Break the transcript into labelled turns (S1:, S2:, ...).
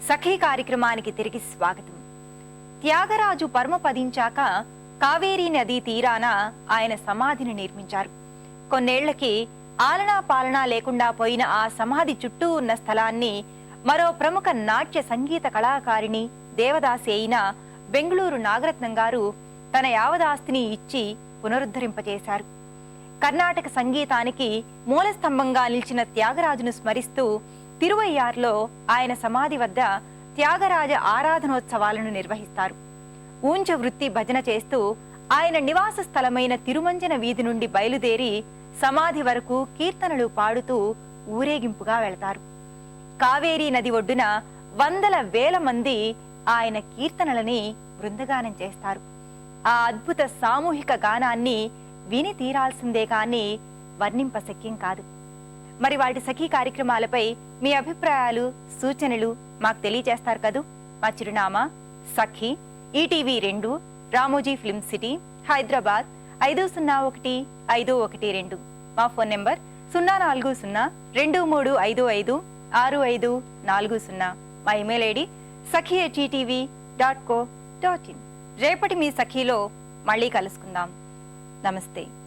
S1: సఖీ కార్యక్రమానికి తిరిగి స్వాగతం. త్యాగరాజు పరమపదించాక కావేరీ నదీ తీరాన ఆయన సమాధిని నిర్మించారు. కొన్నేళ్లకి ఆలనా పాలనా లేకుండా పోయిన ఆ సమాధి చుట్టూ ఉన్న స్థలాన్ని మరో ప్రముఖ నాట్య సంగీత కళాకారిణి దేవదాసి అయిన బెంగుళూరు నాగరత్నం గారు తన యావదాస్తిని ఇచ్చి పునరుద్ధరింపచేశారు. కర్ణాటక సంగీతానికి మూలస్తంభంగా నిలిచిన త్యాగరాజును స్మరిస్తూ తిరువయ్యార్లో ఆయన సమాధి వద్ద త్యాగరాజ ఆరాధనోత్సవాలను నిర్వహిస్తారు. ఊంచ వృత్తి భజన చేస్తూ ఆయన నివాస స్థలమైన తిరుమంజన వీధి నుండి బయలుదేరి సమాధి వరకు కీర్తనలు పాడుతూ ఊరేగింపుగా వెళతారు. కావేరీ నది ఒడ్డున వందల వేల మంది ఆయన కీర్తనలని బృందగానం చేస్తారు. ఆ అద్భుత సామూహిక గానాన్ని విని తీరాల్సిందే కానీ వర్ణింపశక్యం కాదు. మరి వాటి సఖీ కార్యక్రమాలపై మీ అభిప్రాయాలు, సూచనలు మాకు తెలియజేస్తారు కదూ. మా చిరునామా సఖీ, ఈటీవీ 2, రామోజీ ఫిల్మ్ సిటీ, హైదరాబాద్ 501512. మా ఫోన్ నెంబర్ 0402355654. మా ఇమెయిల్ ఐడి sakhi@etv.co.in. రేపటి మీ సఖీలో మళ్ళీ కలుసుకుందాం. నమస్తే.